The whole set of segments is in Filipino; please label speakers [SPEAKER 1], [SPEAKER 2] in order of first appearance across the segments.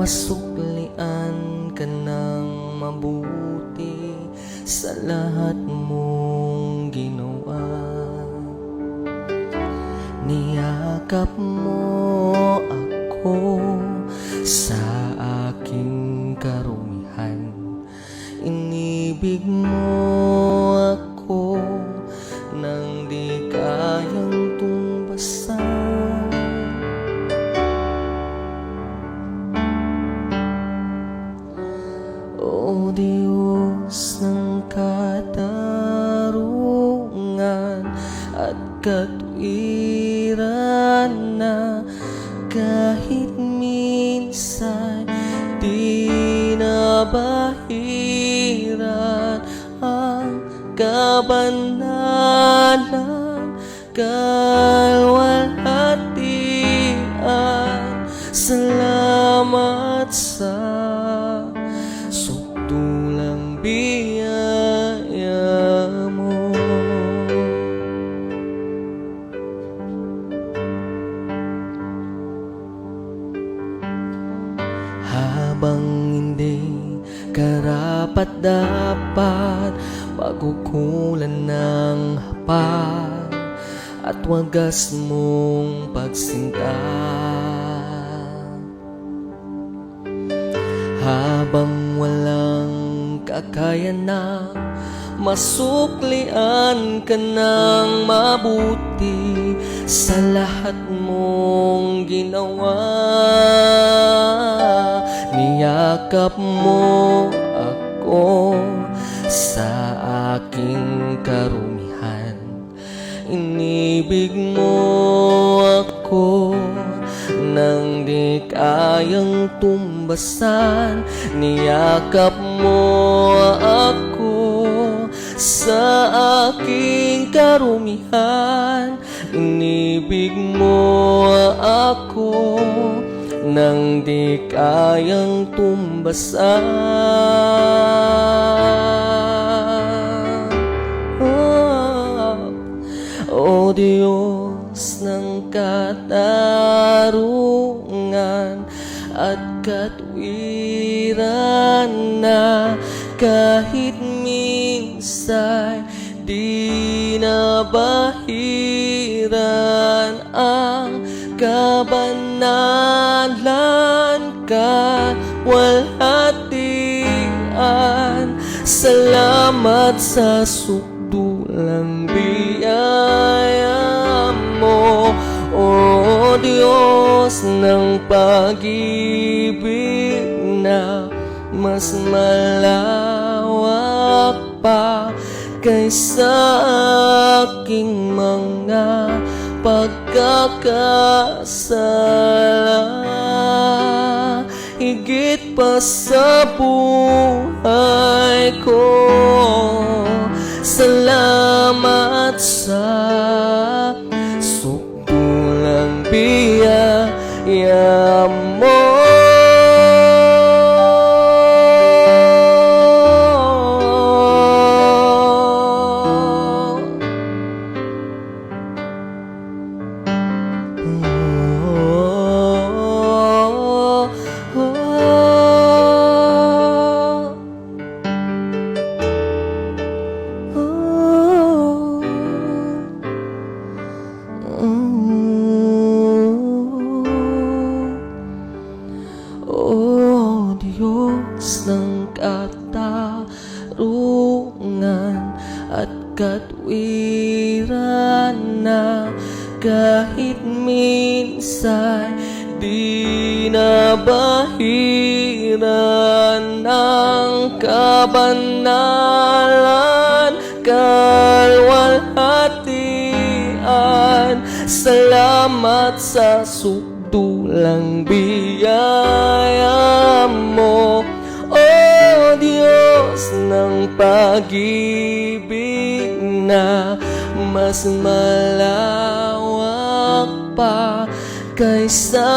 [SPEAKER 1] masuklian ka ng mabuti sa lahat mong ginawa. Niyakap mo ako sa aking karumihan, inibig mo ako nang di kayang tumbasan. O Diyos ng katarungan at katwiran, na kahit minsan di nabahiran ang kabanalan, kalwalhatian. Salamat sa sukdulang biyaya mo. Habang hindi karapat-dapat, pagkukulan ng hapag at wagas mong pagsinta. Habang walang kakayanan, masuklian ka ng mabuti sa lahat mong ginawa. Niyakap mo ako sa aking karumihan, inibig mo ako nang di kayang tumbasan. Niyakap mo ako sa aking karumihan, inibig mo ako nang di kayang tumbasan. O Diyos ng katarungan at katwiran, na kahit minsan di nabahiran ang kabanalan, kalwalhatian. Salamat sa sukdulang biyaya mo, O Diyos ng pag-ibig, na mas malawak pa kaysa aking mga pagkakasala. Higit pa sa buhay ko, salamat sa sukdulang biyaya mo. O Diyos ng katarungan at katwiran, na kahit minsan di nabahiran ang kabanalan, kalwalhatian. Salamat sa sukdulang biyaya mo, O Diyos ng pag-ibig, na mas malawak pa kaysa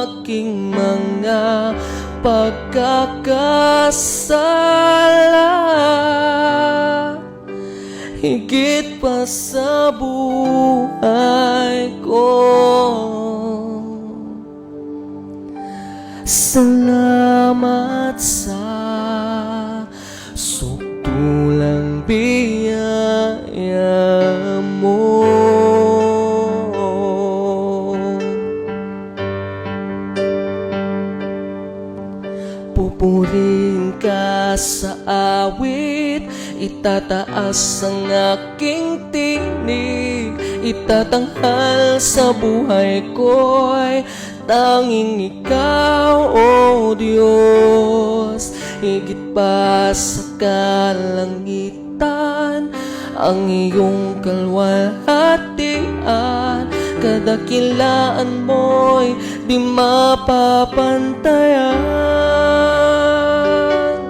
[SPEAKER 1] aking mga pagkakasala. Higit pa sa buhay ko, Salamat sa sukdulang biyaya mo. Pupurihin ka sa awit, itataas ang aking tinig, itatanghal sa buhay ko'y tanging ikaw, O Diyos. Higit pa sa kalangitan, ang iyong kalwalhatian, kadakilaan mo'y di mapapantayan.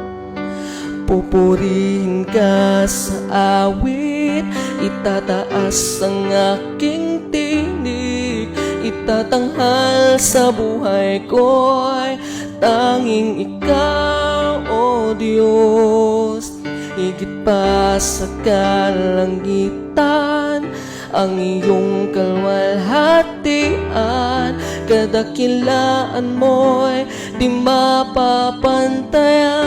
[SPEAKER 1] Pupurihin ka sa awit, itataas ang aking tinig, itatanghal sa buhay ko'y tanging ikaw, O Diyos. Higit pa sa kalangitan, ang iyong kalwalhatian, kadakilaan mo'y di mapapantayan.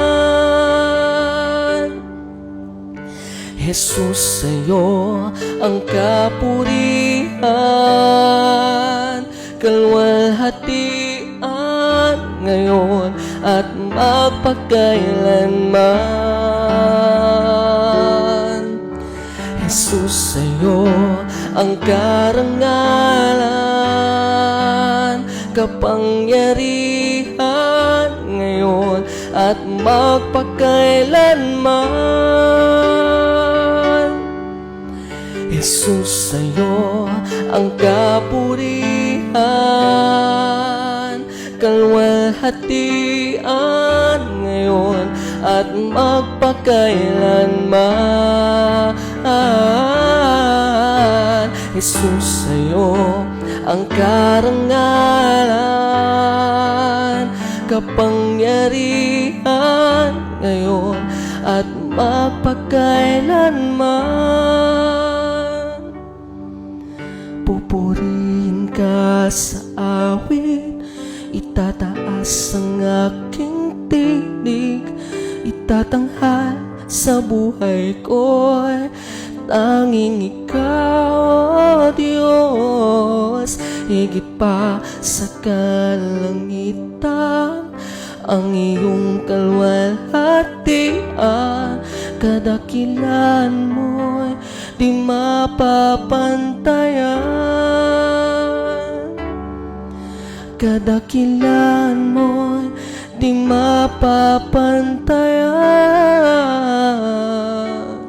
[SPEAKER 1] Jesus, sa'yo ang kapurihan, kalwalhatian ngayon at magpakailanman. Jesus, sa'yo ang karangalan, kapangyarihan ngayon at magpakailanman. Jesus, sa'yo ang kapurihan, kalwalhatian ngayon at magpakailanman. Jesus, sa'yo ang karangalan, kapangyarihan ngayon at magpakailanman. Pupurihin ka sa awit, itataas ang aking tinig, itatanghal sa buhay ko'y tanging ikaw, O Diyos. Higit pa sa kalangitan, ang iyong kalwalhatian, kadakilan mo'y di mapapantayan. Kadakilan mo'y di mapapantayan.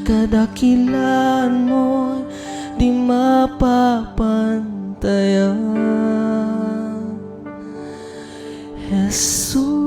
[SPEAKER 1] Kadakilan mo'y di mapapantayan. Jesus.